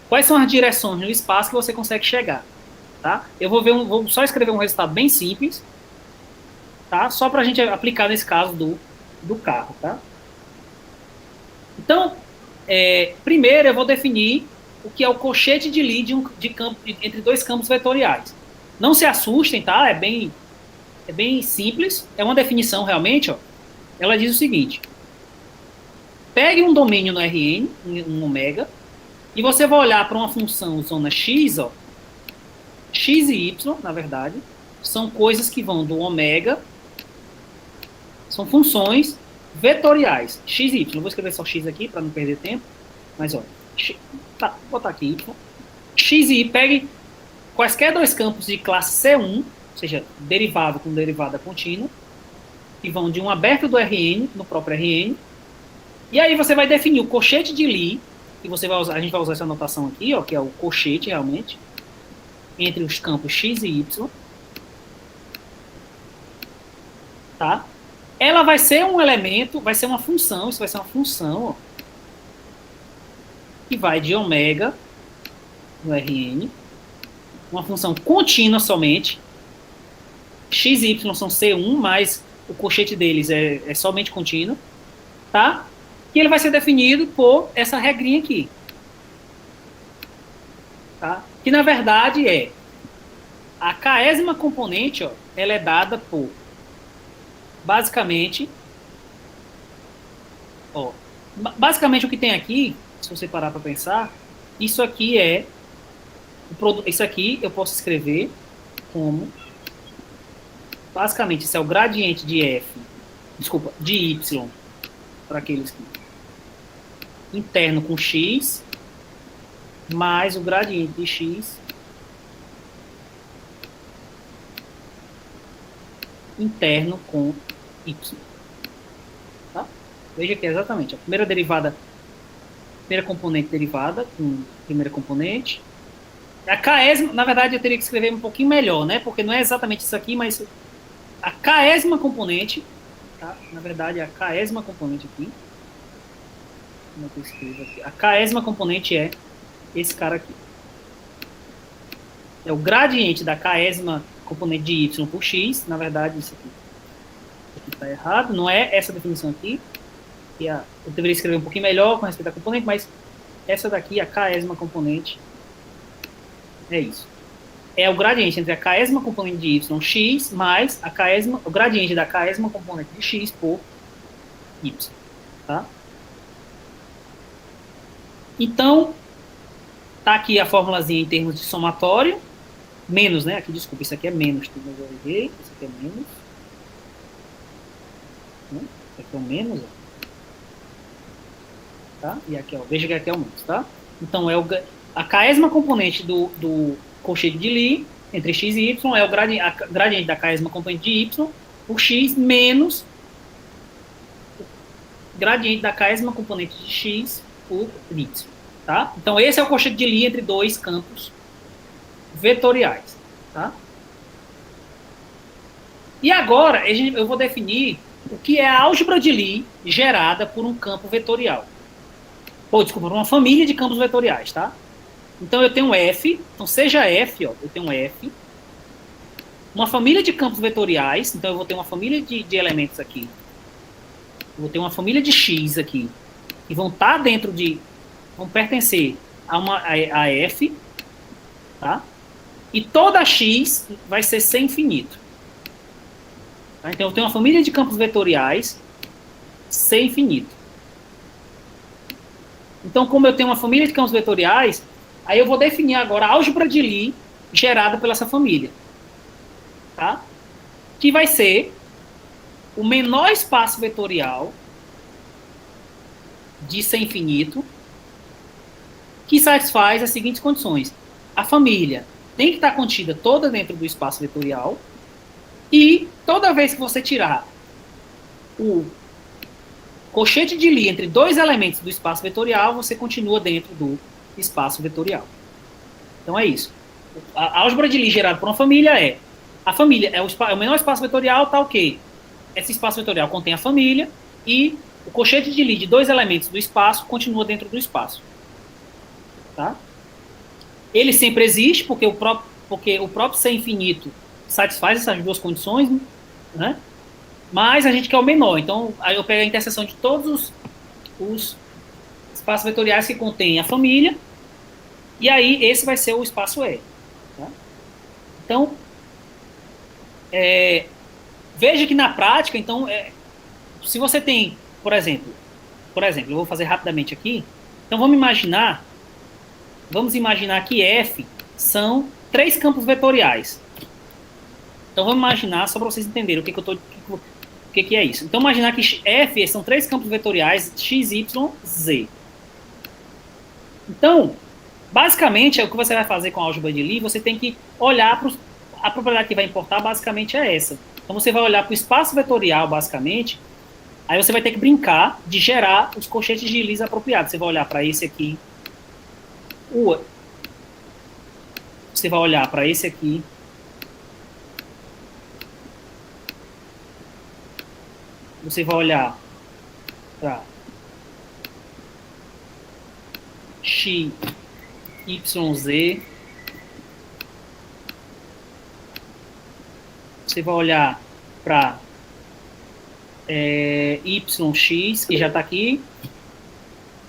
quais são as direções no espaço que você consegue chegar. Tá? Eu vou só escrever um resultado bem simples, tá? Só para a gente aplicar nesse caso do carro. Tá? Então, primeiro eu vou definir o que é o cochete de Lie entre dois campos vetoriais. Não se assustem, tá? É bem simples. É uma definição realmente. Ó. Ela diz o seguinte: pegue um domínio no Rn, um ômega, e você vai olhar para uma função zona x, ó, x e y, na verdade, são coisas que vão do ômega, são funções vetoriais, x e y. Eu vou escrever só x aqui para não perder tempo, mas olha, tá, vou botar aqui y. X e y, pegue quaisquer dois campos de classe C1, ou seja, derivado com derivada contínua, que vão de um aberto do Rn, no próprio Rn, e aí você vai definir o cochete de Lie, que a gente vai usar essa notação aqui, ó, que é o cochete realmente, entre os campos x e y, tá? Ela vai ser um elemento, vai ser uma função, isso vai ser uma função, ó, que vai de ômega no Rn, uma função contínua somente, x e y são C1, mas o cochete deles é somente contínuo, tá? E ele vai ser definido por essa regrinha aqui, tá? Que na verdade é a késima componente, ó, ela é dada por basicamente o que tem aqui, se você parar para pensar, isso aqui isso aqui eu posso escrever como basicamente isso é o gradiente de f, desculpa, de y, para aqueles que interno com x, mais o gradiente de x interno com y. Tá? Veja que é exatamente a primeira componente derivada com a primeira componente. A késima, na verdade, eu teria que escrever um pouquinho melhor, né? Porque não é exatamente isso aqui, mas a késima componente, tá? Na verdade, a késima componente aqui. Como é que eu escrevo aqui? A késima componente é esse cara aqui. É o gradiente da késima componente de y por x. Na verdade, isso aqui está errado. Não é essa definição aqui. Eu deveria escrever um pouquinho melhor com respeito à componente, mas essa daqui, a késima componente, é isso. É o gradiente entre a késima componente de y, x, mais o gradiente da késima componente de x por y. Tá? Então, tá aqui a formulazinha em termos de somatório. Menos, né? Aqui, desculpa, isso aqui é menos. Eu errei. Isso aqui é menos. Isso aqui é o menos. Ó. Tá? E aqui, ó, veja que aqui é o menos, tá? Então, a késima componente do cochete de Lie entre x e y é o gradiente da késima componente de y por x menos o gradiente da késima componente de x por y. Tá? Então, esse é o cochete de Lie entre dois campos vetoriais. Tá? E agora eu vou definir o que é a álgebra de Lie gerada por um campo vetorial. Ou, desculpa, por uma família de campos vetoriais, tá? Então eu tenho um F, então seja F, ó, eu tenho um F, uma família de campos vetoriais, então eu vou ter uma família de elementos aqui. Eu vou ter uma família de X aqui, que vão estar dentro vão pertencer a F, tá? E toda X vai ser sem infinito. Tá? Então eu tenho uma família de campos vetoriais sem infinito. Então, como eu tenho uma família de campos vetoriais, aí eu vou definir agora a álgebra de Lie gerada pela essa família. Tá? Que vai ser o menor espaço vetorial de sem infinito que satisfaz as seguintes condições. A família tem que estar contida toda dentro do espaço vetorial e toda vez que você tirar o cochete de Lie entre dois elementos do espaço vetorial, você continua dentro do espaço vetorial. Então é isso. A álgebra de Lie gerada por uma família a família é o menor espaço vetorial, tá ok. Esse espaço vetorial contém a família e o cochete de Lie de dois elementos do espaço continua dentro do espaço. Tá? Ele sempre existe porque o próprio ser infinito satisfaz essas duas condições, né? Mas a gente quer o menor. Então, aí eu pego a interseção de todos os espaços vetoriais que contêm a família, e aí esse vai ser o espaço E. Tá? Então, veja que na prática, então, se você tem, por exemplo, eu vou fazer rapidamente aqui. Então, vamos imaginar que F são 3 campos vetoriais. Então, vamos imaginar, só para vocês entenderem o que é isso. Então, imaginar que F são 3 campos vetoriais x, y, z. Então, basicamente, o que você vai fazer com a álgebra de Lie, você tem que olhar para a propriedade que vai importar, basicamente é essa. Então, você vai olhar para o espaço vetorial, basicamente, aí você vai ter que brincar de gerar os cochetes de Lie apropriados. Você vai olhar para esse aqui, você vai olhar para esse aqui, você vai olhar para x, y, z, você vai olhar para yx, que já está aqui.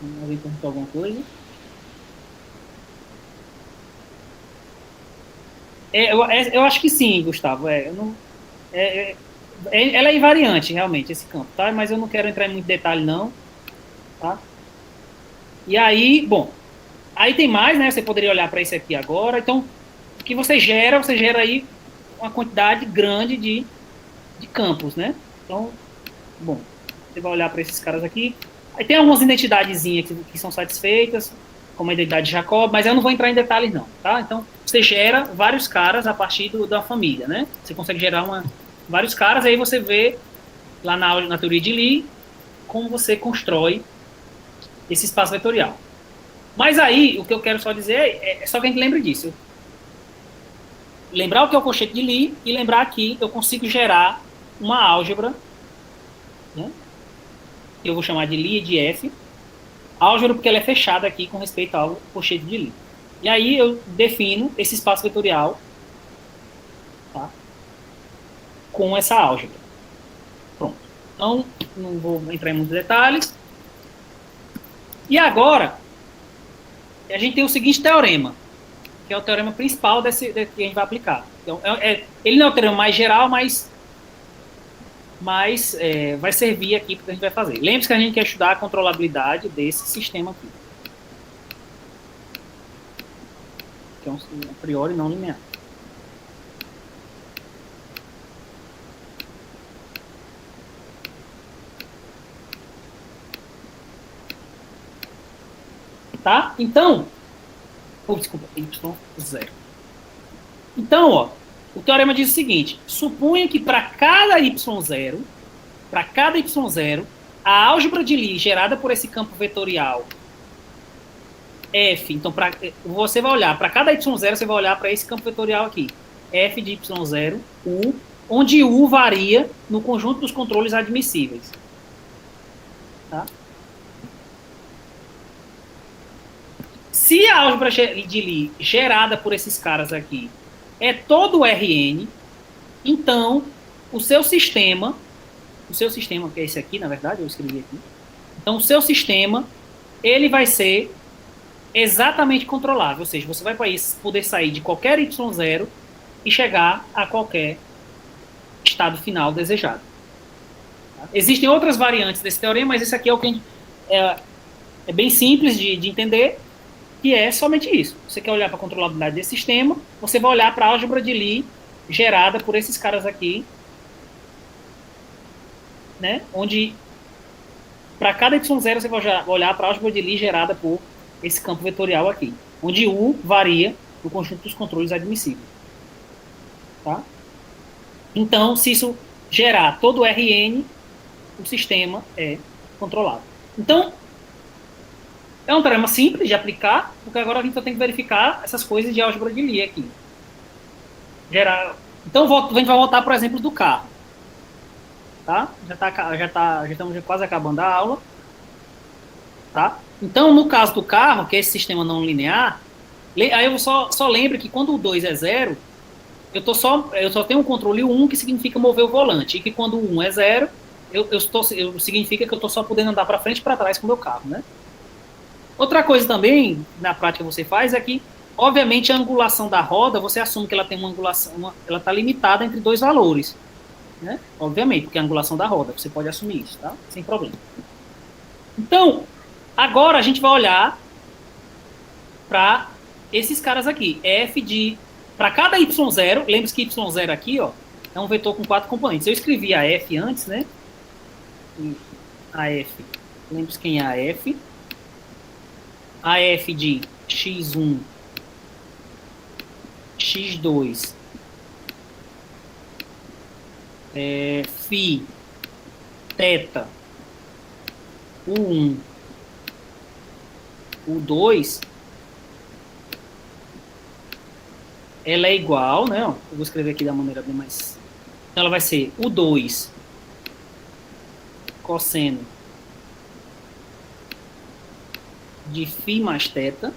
Vamos ver se alguma coisa. Eu acho que sim, Gustavo. Ela é invariante, realmente, esse campo, tá? Mas eu não quero entrar em muito detalhe, não. Tá? E aí, bom, aí tem mais, né? Você poderia olhar para esse aqui agora. Então, o que você gera aí uma quantidade grande de campos, né? Então, bom, você vai olhar para esses caras aqui. Aí tem algumas identidadezinhas que são satisfeitas, como a identidade de Jacob, mas eu não vou entrar em detalhes, não, tá? Então, você gera vários caras a partir da família, né? Você consegue gerar vários caras, aí você vê lá na teoria de Lie como você constrói esse espaço vetorial. Mas aí, o que eu quero só dizer é só que a gente lembre disso. Lembrar o que é o cochete de Lie e lembrar que eu consigo gerar uma álgebra, né? Eu vou chamar de Lie de F, álgebra porque ela é fechada aqui com respeito ao cochete de Lie. E aí eu defino esse espaço vetorial, tá? Com essa álgebra. Pronto. Então, não vou entrar em muitos detalhes. E agora, a gente tem o seguinte teorema, que é o teorema principal que a gente vai aplicar. Então, ele não é o teorema mais geral, mas vai servir aqui para o que a gente vai fazer. Lembre-se que a gente quer estudar a controlabilidade desse sistema aqui, que é a priori não linear. Tá? Então, desculpa, y0. Então, ó, o teorema diz o seguinte: suponha que para cada y0, a álgebra de Lie gerada por esse campo vetorial F, então você vai olhar para cada y0, você vai olhar para esse campo vetorial aqui. F de y0, U, onde U varia no conjunto dos controles admissíveis. Tá? Se a álgebra de Lie gerada por esses caras aqui é todo Rn, então o seu sistema, que é esse aqui, na verdade, eu escrevi aqui. Então o seu sistema, ele vai ser exatamente controlável, ou seja, você vai poder sair de qualquer y0 e chegar a qualquer estado final desejado. Tá? Existem outras variantes desse teorema, mas esse aqui é o que é bem simples de entender, que é somente isso. Você quer olhar para a controlabilidade desse sistema, você vai olhar para a álgebra de Lie gerada por esses caras aqui, né? Onde para cada y0 você vai olhar para a álgebra de Lie gerada por esse campo vetorial aqui, onde U varia no conjunto dos controles admissíveis. Tá? Então, se isso gerar todo Rn, o sistema é controlável. Então, é um teorema simples de aplicar, porque agora a gente só tem que verificar essas coisas de álgebra de Lie aqui. Então, a gente vai voltar para o exemplo do carro. Tá? Já estamos quase acabando a aula. Tá? Então, no caso do carro, que é esse sistema não linear, aí eu só lembro que quando o 2 é 0, eu só tenho um controle 1, que significa mover o volante, e que quando o 1 é 0, significa que eu estou só podendo andar para frente e para trás com o meu carro. Né? Outra coisa também, na prática você faz, é que, obviamente, a angulação da roda, você assume que ela tem uma angulação, ela está limitada entre dois valores. Né? Obviamente, porque é a angulação da roda, você pode assumir isso, tá? Sem problema. Então, agora a gente vai olhar para esses caras aqui. Para cada y0, lembre-se que y0 aqui, ó, é um vetor com 4 componentes. Eu escrevi a f antes, né? A f, lembre-se quem é a f. A f de x1, x2, φ, θ, U1, U2, ela é igual, né? Eu vou escrever aqui da maneira bem mais... Então, ela vai ser U2 cosseno de φ mais θ,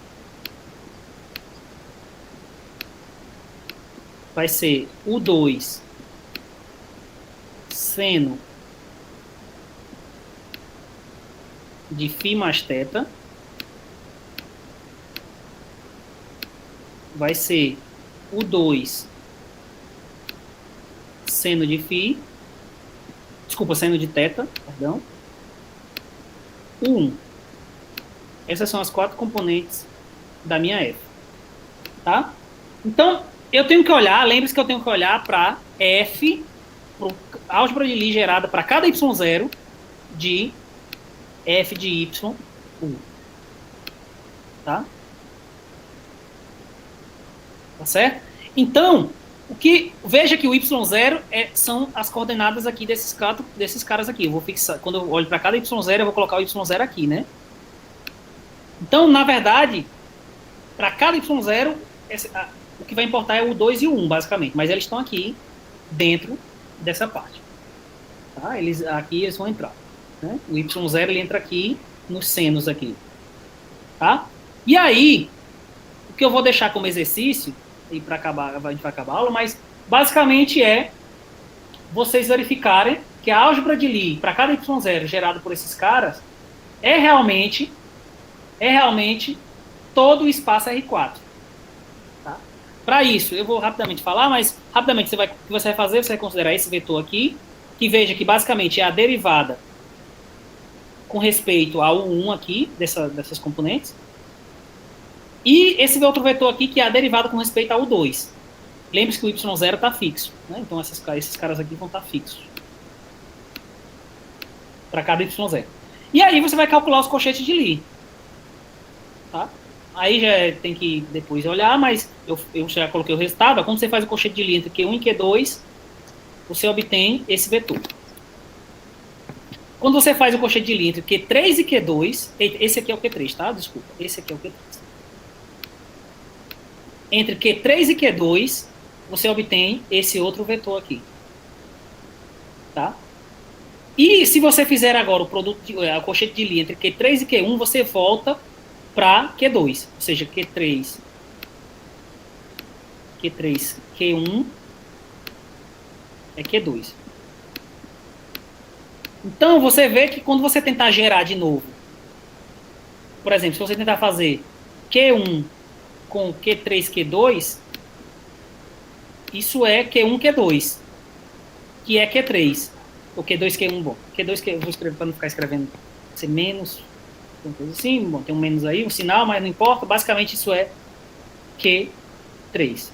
vai ser U2 seno de φ mais θ, vai ser U2 seno de φ, desculpa, seno de θ, perdão, U1. Essas são as 4 componentes da minha f. Tá? Então, eu tenho que olhar, lembre-se que eu tenho que olhar para f, para álgebra de Lie gerada para cada y0 de f de y, U. Tá? Tá certo? Então, veja que o y0 são as coordenadas aqui desses caras aqui. Eu vou fixar, quando eu olho para cada y0, eu vou colocar o y0 aqui, né? Então, na verdade, para cada y0, o que vai importar é o 2 e o 1, basicamente. Mas eles estão aqui dentro dessa parte. Tá? Aqui eles vão entrar. Né? O y0 ele entra aqui nos senos aqui. Tá? E aí, o que eu vou deixar como exercício, e para acabar, a gente vai acabar a aula, mas basicamente é vocês verificarem que a álgebra de Lie para cada y0 gerado por esses caras é realmente todo o espaço R4. Tá? Para isso, eu vou rapidamente falar, mas rapidamente o que você vai fazer, você vai considerar esse vetor aqui, que veja que basicamente é a derivada com respeito ao 1 aqui, dessas componentes, e esse outro vetor aqui, que é a derivada com respeito ao 2. Lembre-se que o y0 está fixo. Né? Então, esses caras aqui vão estar fixos. Para cada y0. E aí, você vai calcular os cochetes de Lie. Tá? Aí já tem que depois olhar, mas eu já coloquei o resultado. Quando você faz o cochete de Lie entre Q1 e Q2, você obtém esse vetor. Quando você faz o cochete de Lie entre Q3 e Q2, esse aqui é o Q3, tá? Desculpa, esse aqui é o Q3. entre Q3 e Q2, você obtém esse outro vetor aqui. Tá? E se você fizer agora o produto a colchete de Lie entre Q3 e Q1, você volta para Q2. Ou seja, Q3, Q1 é Q2. Então, você vê que quando você tentar gerar de novo, por exemplo, se você tentar fazer Q1 com Q3, Q2, isso é Q1, Q2, que é Q3. Ou Q2, Q1, bom. Q2, Q1, eu vou escrever para não ficar escrevendo ser menos, uma coisa assim, bom, tem um menos aí, um sinal, mas não importa, basicamente isso é Q3.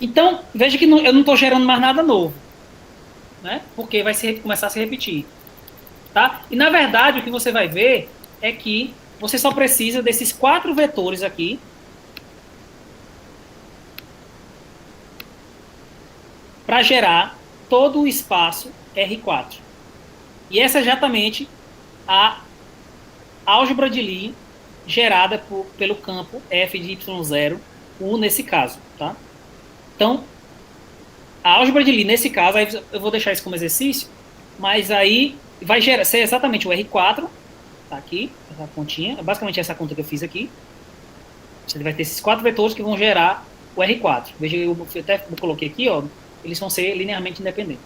Então, veja que eu não estou gerando mais nada novo, né? Porque vai começar a se repetir, tá? E, na verdade, o que você vai ver é que você só precisa desses 4 vetores aqui para gerar todo o espaço R4. E essa é exatamente a álgebra de Lie gerada pelo campo f de y0, U nesse caso, tá? Então, a álgebra de Lie nesse caso, aí eu vou deixar isso como exercício, mas aí vai ser exatamente o R4, tá aqui, essa pontinha, é basicamente essa conta que eu fiz aqui. Você vai ter esses 4 vetores que vão gerar o R4. Veja, eu até coloquei aqui, ó, eles vão ser linearmente independentes.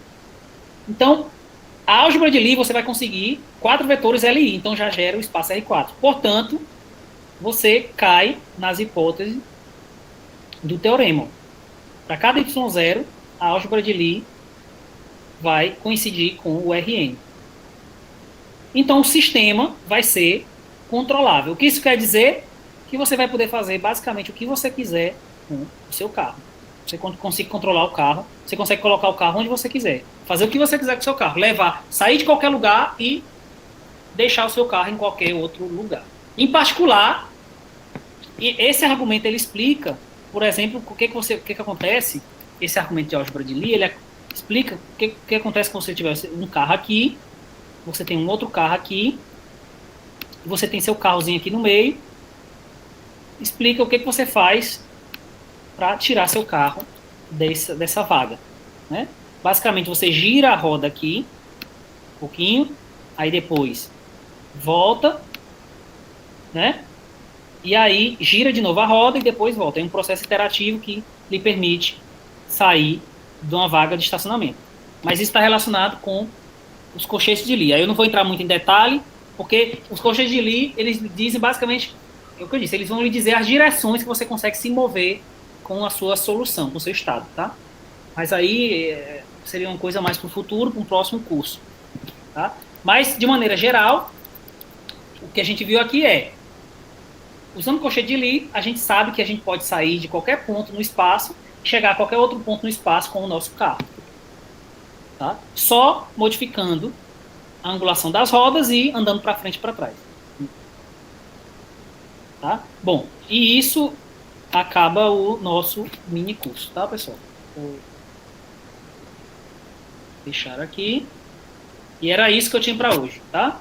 Então, a álgebra de Lie você vai conseguir 4 vetores LI, então já gera o espaço R4. Portanto, você cai nas hipóteses do teorema. Para cada y0, a álgebra de Lie vai coincidir com o Rn. Então, o sistema vai ser controlável. O que isso quer dizer? Que você vai poder fazer basicamente o que você quiser com o seu carro. Você consegue controlar o carro, você consegue colocar o carro onde você quiser, fazer o que você quiser com o seu carro, sair de qualquer lugar e deixar o seu carro em qualquer outro lugar. Em particular, esse argumento ele explica, por exemplo, o que acontece, esse argumento de álgebra de Lie, ele explica o que acontece quando você tiver um carro aqui, você tem um outro carro aqui, você tem seu carrozinho aqui no meio, explica o que você faz para tirar seu carro dessa vaga, né? Basicamente, você gira a roda aqui, um pouquinho, aí depois volta, né? E aí gira de novo a roda e depois volta. É um processo iterativo que lhe permite sair de uma vaga de estacionamento. Mas isso está relacionado com os colchetes de Lie. Aí eu não vou entrar muito em detalhe, porque os colchetes de Lie, eles dizem basicamente, é o que eu disse, eles vão lhe dizer as direções que você consegue se mover com a sua solução, com o seu estado, tá? Mas aí seria uma coisa mais para o futuro, para um próximo curso, tá? Mas, de maneira geral, o que a gente viu aqui é, usando o colchete de Lie, a gente sabe que a gente pode sair de qualquer ponto no espaço e chegar a qualquer outro ponto no espaço com o nosso carro, tá? Só modificando a angulação das rodas e andando para frente e para trás. Tá? Bom, e isso acaba o nosso mini curso, tá, pessoal? Vou fechar aqui. E era isso que eu tinha para hoje, tá?